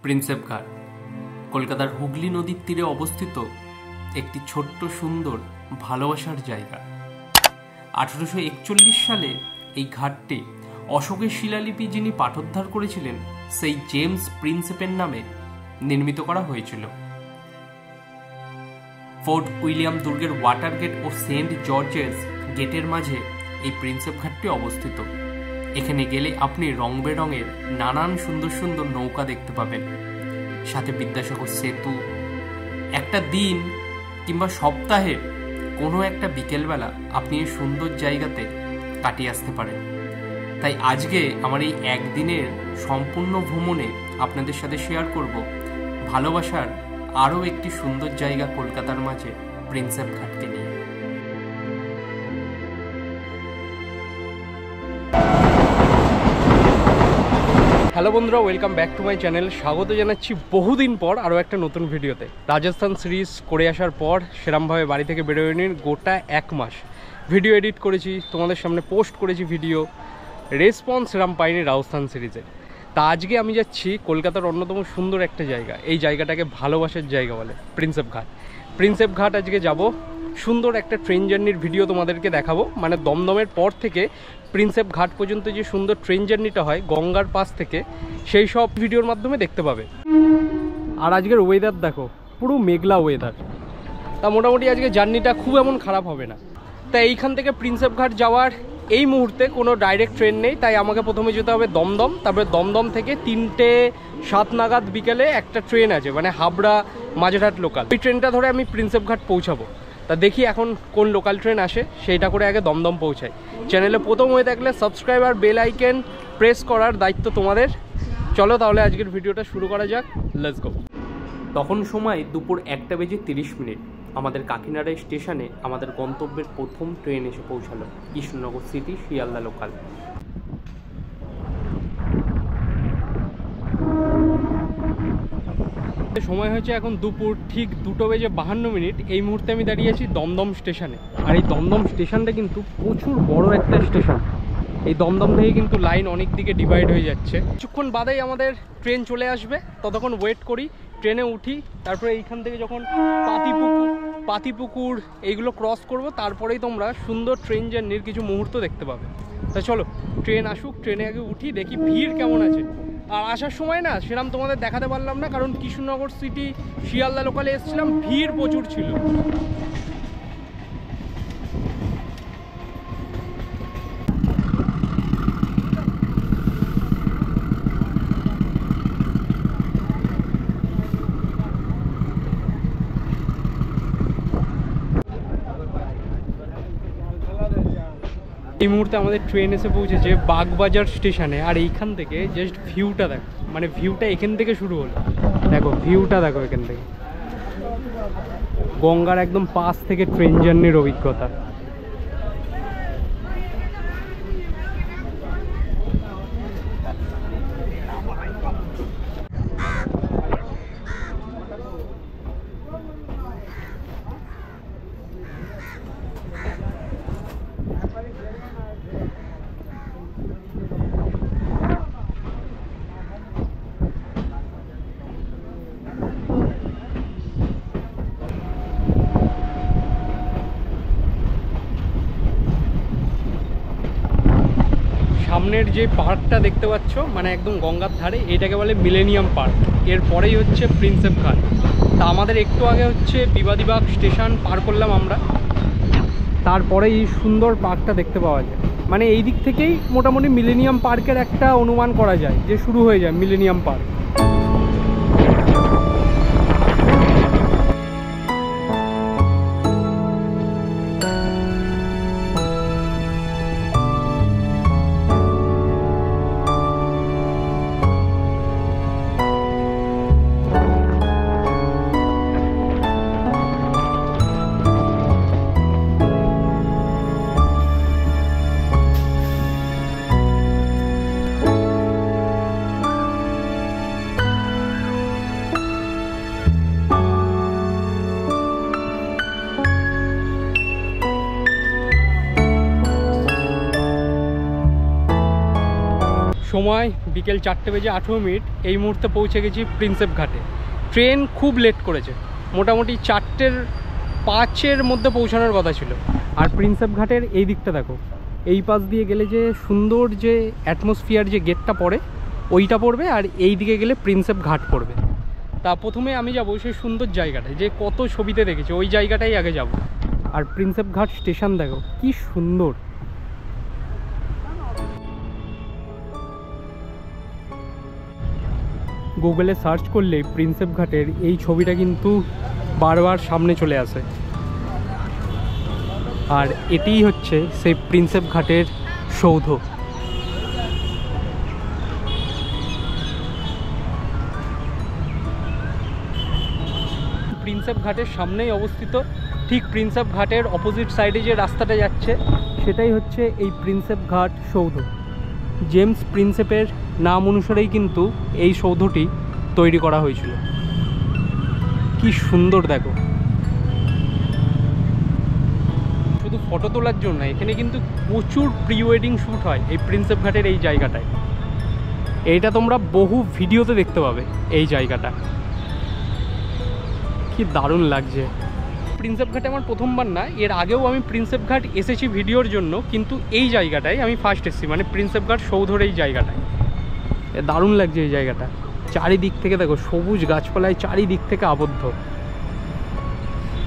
Prinsep ঘাট কলকাতার হুগলি নদীর তীরে অবস্থিত একটি ছোট্ট সুন্দর ভালোবাসার জায়গা। 1841 সালে এই ঘাটটি অশোকের শিলালিপি যিনি পাঠোদ্ধার করেছিলেন সেই জেমস প্রিন্সেপের নামে নির্মিত করা হয়েছিল। ফোর্ট উইলিয়াম দুর্গের ওয়াটার গেট ও সেন্ট জর্জেস গেটের মাঝে এই প্রিন্সেপ ঘাটটি অবস্থিত। এখানে গেলে আপনি রং বেরঙের নানান সুন্দর সুন্দর নৌকা দেখতে পাবেন, সাথে বিদ্যাসাগর সেতু। একটা দিন কিংবা সপ্তাহের কোনো একটা বিকেলবেলা আপনি এই সুন্দর জায়গাতে কাটিয়ে আসতে পারেন। তাই আজকে আমার এই একদিনের সম্পূর্ণ ভ্রমণে আপনাদের সাথে শেয়ার করব ভালোবাসার আরও একটি সুন্দর জায়গা কলকাতার মাঝে প্রিন্সেপ ঘাটকে নিয়ে। হ্যালো বন্ধুরা, welcome back to my channel. স্বাগত জানাচ্ছি বহুদিন পর আরও একটা নতুন ভিডিওতে। রাজস্থান সিরিজ করে আসার পর সেরমভাবে বাড়ি থেকে বেরোয়নি গোটা 1 মাস। ভিডিও এডিট করেছি, তোমাদের সামনে পোস্ট করেছি ভিডিও, রেসপন্স সেরম পাইনি রাজস্থান সিরিজে। তা আজকে আমি যাচ্ছি কলকাতার অন্যতম সুন্দর একটা জায়গা। এই জায়গাটাকে ভালোবাসার জায়গা বলে প্রিন্সেপ ঘাট। প্রিন্সেপ ঘাট আজকে যাব, সুন্দর একটা ট্রেন জার্নির ভিডিও তোমাদেরকে দেখাবো। মানে দমদমের পর থেকে প্রিন্সেপ ঘাট পর্যন্ত যে সুন্দর ট্রেন জার্নিটা হয় গঙ্গার পাশ থেকে, সেই সব ভিডিওর মাধ্যমে দেখতে পাবে। আর আজকের ওয়েদার দেখো, পুরো মেঘলা ওয়েদার। তা মোটামুটি আজকে জার্নিটা খুব এমন খারাপ হবে না। তা এইখান থেকে প্রিন্সেপ ঘাট যাওয়ার এই মুহূর্তে কোনো ডাইরেক্ট ট্রেন নেই, তাই আমাকে প্রথমে যেতে হবে দমদম। তারপরে দমদম থেকে 3টে 7 নাগাদ বিকেলে একটা ট্রেন আছে, মানে হাবড়া মাঝেরহাট লোকাল। ওই ট্রেনটা ধরে আমি প্রিন্সেপ ঘাট পৌঁছাবো। তা দেখি এখন কোন লোকাল ট্রেন আসে, সেইটা করে আগে দমদম পৌঁছাই। চ্যানেলে প্রথম হয়ে থাকলে সাবস্ক্রাইব আর বেল আইকন প্রেস করার দায়িত্ব তোমাদের। চলো তাহলে আজকের ভিডিওটা শুরু করা যাক, লেটস গো। তখন সময় দুপুর 1:30। আমাদের কাকিনাড়া স্টেশনে আমাদের গন্তব্যের প্রথম ট্রেন এসে পৌঁছালো, কৃষ্ণনগর সিটি শিয়ালদা লোকাল। সময় হয়েছে এখন দুপুর ঠিক 2:52। এই মুহূর্তে আমি দাঁড়িয়ে আছি দমদম স্টেশনে। আর এই দমদম স্টেশনটা কিন্তু প্রচুর বড় একটা স্টেশন। এই দমদম থেকে কিন্তু লাইন অনেক দিকে ডিভাইড হয়ে যাচ্ছে। কিছুক্ষণ বাদেই আমাদের ট্রেন চলে আসবে, ততক্ষণ ওয়েট করি, ট্রেনে উঠি। তারপরে এইখান থেকে যখন পাতিপুকুর এইগুলো ক্রস করব, তারপরেই তোমরা সুন্দর ট্রেন জার্নির কিছু মুহূর্ত দেখতে পাবে। তা চলো ট্রেন আসুক, ট্রেনে আগে উঠি, দেখি ভিড় কেমন আছে। আর আসার সময় না সেরকম তোমাদের দেখাতে পারলাম না, কারণ কৃষ্ণনগর সিটি শিয়ালদা লোকালে এসেছিলাম, ভিড় প্রচুর ছিল। এই মুহূর্তে আমাদের ট্রেন এসে পৌঁছেছে বাগবাজার স্টেশনে। আর এইখান থেকে জাস্ট ভিউটা দেখো, মানে ভিউটা এখান থেকে শুরু হলো। দেখো ভিউটা দেখো, এখান থেকে গঙ্গার একদম পাশ থেকে ট্রেন জার্নির অভিজ্ঞতা। সামনের যে পার্কটা দেখতে পাচ্ছ, মানে একদম গঙ্গার ধারে, এটাকে বলে মিলেনিয়াম পার্ক। এরপরেই হচ্ছে প্রিন্সেপ ঘাট। তা আমাদের একটু আগে হচ্ছে বিবাদীবাগ স্টেশন পার করলাম আমরা, তারপরে এই সুন্দর পার্কটা দেখতে পাওয়া যায়। মানে এই দিক থেকেই মোটামুটি মিলেনিয়াম পার্কের একটা অনুমান করা যায় যে শুরু হয়ে যায় মিলেনিয়াম পার্ক। সময় বিকেল 4:18। এই মুহূর্তে পৌঁছে গেছি প্রিন্সেপ ঘাটে। ট্রেন খুব লেট করেছে, মোটামুটি 4:05 মধ্যে পৌঁছানোর কথা ছিল। আর প্রিন্সেপ ঘাটের এই দিকটা দেখো, এই পাশ দিয়ে গেলে যে সুন্দর যে অ্যাটমসফিয়ার যে গেটটা পড়ে ওইটা পড়বে, আর এই দিকে গেলে প্রিন্সেপ ঘাট পড়বে। তা প্রথমে আমি যাব সেই সুন্দর জায়গাটায়, যে কত ছবিতে দেখেছি ওই জায়গাটাই আগে যাব। আর প্রিন্সেপ ঘাট স্টেশন দেখো কি সুন্দর। গুগলে সার্চ করলে প্রিন্সেপ ঘাটের এই ছবিটা কিন্তু বারবার সামনে চলে আসে। আর এটিই হচ্ছে সেই প্রিন্সেপ ঘাটের সৌধ। প্রিন্সেপ ঘাটের সামনেই অবস্থিত। ঠিক প্রিন্সেপ ঘাটের অপোজিট সাইডে যে রাস্তাটা যাচ্ছে সেটাই হচ্ছে এই প্রিন্সেপ ঘাট সৌধ। জেমস প্রিন্সেপের নাম অনুসারেই কিন্তু এই সৌধটি তৈরি করা হয়েছিল। কি সুন্দর দেখো। শুধু ফটো তোলার জন্য এখানে কিন্তু প্রচুর প্রি ওয়েডিং শ্যুট হয় এই প্রিন্সেপ ঘাটের এই জায়গাটায়। এইটা তোমরা বহু ভিডিওতে দেখতে পাবে এই জায়গাটা। কি দারুণ লাগছে। প্রিন্সেপ ঘাটে আমার প্রথমবার না, এর আগেও আমি প্রিন্সেপ ঘাট এসেছি ভিডিওর জন্য, কিন্তু এই জায়গাটায় আমি ফার্স্ট এসেছি, মানে প্রিন্সেপ ঘাট সৌধর এই জায়গাটায়। দারুণ লাগছে এই জায়গাটা। চারিদিক থেকে দেখো সবুজ গাছপালায় চারিদিক থেকে আবদ্ধ,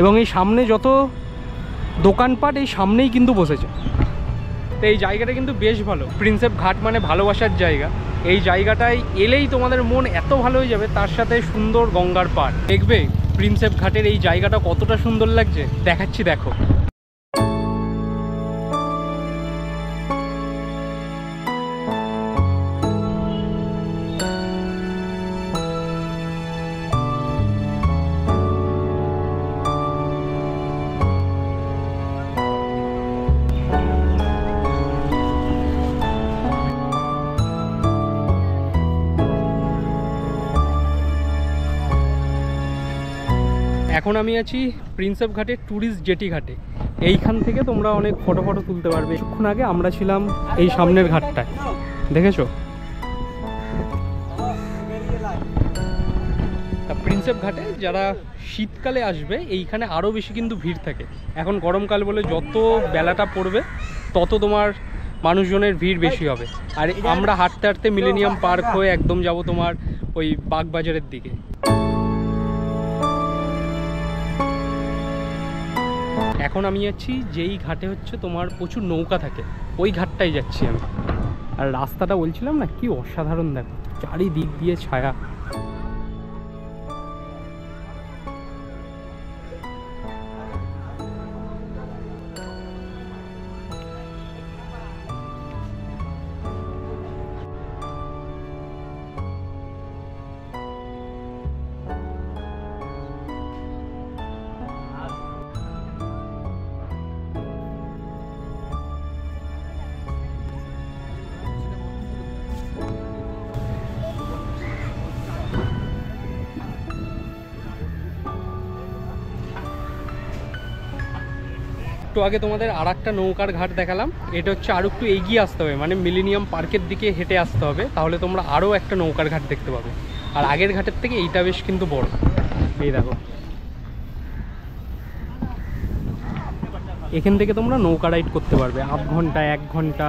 এবং এই সামনে যত দোকানপাট এই সামনেই কিন্তু বসেছে। তো এই জায়গাটা কিন্তু বেশ ভালো। প্রিন্সেপ ঘাট মানে ভালোবাসার জায়গা। এই জায়গাটায় এলেই তোমাদের মন এত ভালো হয়ে যাবে, তার সাথে সুন্দর গঙ্গার পাড়। দেখবে প্রিন্সেপ ঘাটের এই জায়গাটা কতটা সুন্দর লাগছে, দেখাচ্ছি দেখো। এখন আমি আছি প্রিন্সেপ ঘাটের ট্যুরিস্ট জেটি ঘাটে। এইখান থেকে তোমরা অনেক ফটো তুলতে পারবে। কিছুক্ষণ আগে আমরা ছিলাম এই সামনের ঘাটটায়, দেখেছো? প্রিন্সেপ ঘাটে যারা শীতকালে আসবে এইখানে আরও বেশি কিন্তু ভিড় থাকে। এখন গরমকাল বলে যত বেলাটা পড়বে তত তোমার মানুষজনের ভিড় বেশি হবে। আর আমরা হাঁটতে হাঁটতে মিলেনিয়াম পার্ক হয়ে একদম যাব তোমার ওই বাগবাজারের দিকে। এখন আমি যাচ্ছি যেই ঘাটে হচ্ছে তোমার প্রচুর নৌকা থাকে, ওই ঘাটটাই যাচ্ছি আমি। আর রাস্তাটা বলছিলাম না, কি অসাধারণ দেখো, চারিদিক দিয়ে ছায়া। একটু আগে তোমাদের আর একটা নৌকার ঘাট দেখালাম, এটা হচ্ছে আরও একটু এগিয়ে আসতে হবে, মানে মিলেনিয়াম পার্কের দিকে হেঁটে আসতে হবে, তাহলে তোমরা আরও একটা নৌকার ঘাট দেখতে পাবে। আর আগের ঘাটের থেকে এইটা বেশ কিন্তু বড়। এই দেখো, এখান থেকে তোমরা নৌকা রাইড করতে পারবে আধ ঘন্টা 1 ঘন্টা,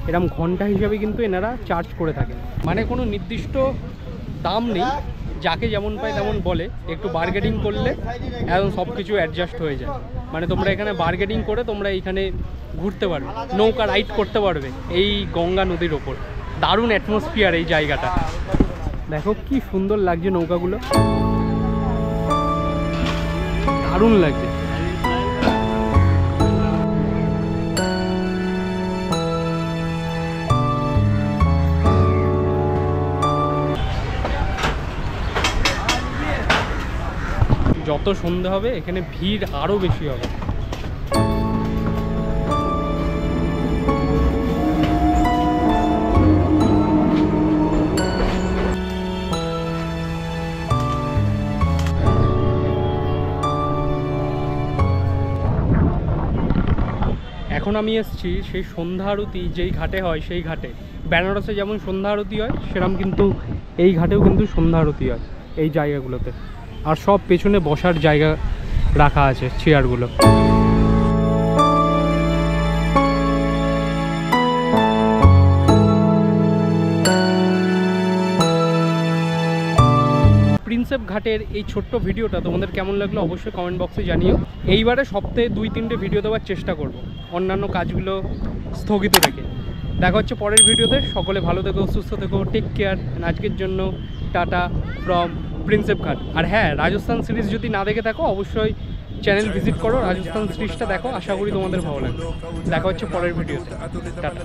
এরকম ঘন্টা হিসাবে কিন্তু এনারা চার্জ করে থাকে। মানে কোনো নির্দিষ্ট দাম নেই, যাকে যেমন পায় তেমন বলে। একটু বার্গেনিং করলে একদম সব কিছু অ্যাডজাস্ট হয়ে যায়। মানে তোমরা এখানে বার্গেনিং করে তোমরা এইখানে ঘুরতে পারবে, নৌকা রাইড করতে পারবে এই গঙ্গা নদীর ওপর। দারুণ অ্যাটমসফিয়ার এই জায়গাটা। দেখো কি সুন্দর লাগছে নৌকাগুলো, দারুণ লাগছে। যত সন্ধ্যা হবে এখানে ভিড় আরও বেশি হবে। এখন আমি এসেছি সেই সন্ধ্যা আরতি যেই ঘাটে হয় সেই ঘাটে। বেনারসে যেমন সন্ধ্যা আরতি হয় সেরকম কিন্তু এই ঘাটেও কিন্তু সন্ধ্যা আরতি হয় এই জায়গাগুলোতে। আর সব পেছনে বসার জায়গা রাখা আছে, চেয়ারগুলো। প্রিন্সেপ ঘাটের এই ছোট্ট ভিডিওটা তোমাদের কেমন লাগলো অবশ্যই কমেন্ট বক্সে জানিও। এইবারে সপ্তাহে 2-3টে ভিডিও দেওয়ার চেষ্টা করব, অন্যান্য কাজগুলো স্থগিত রেখে। দেখা হচ্ছে পরের ভিডিওতে। সকলে ভালো থেকো, সুস্থ থেকো, টেক কেয়ার। আজকের জন্য টাটা ফ্রম প্রিন্সেপ ঘাট। আর হ্যাঁ, রাজস্থান সিরিজ যদি না দেখে থাকো অবশ্যই চ্যানেল ভিজিট করো, রাজস্থান সিরিজটা দেখো, আশা করি তোমাদের ভালো লাগবে। দেখা হচ্ছে পরের ভিডিওতে। টাটা।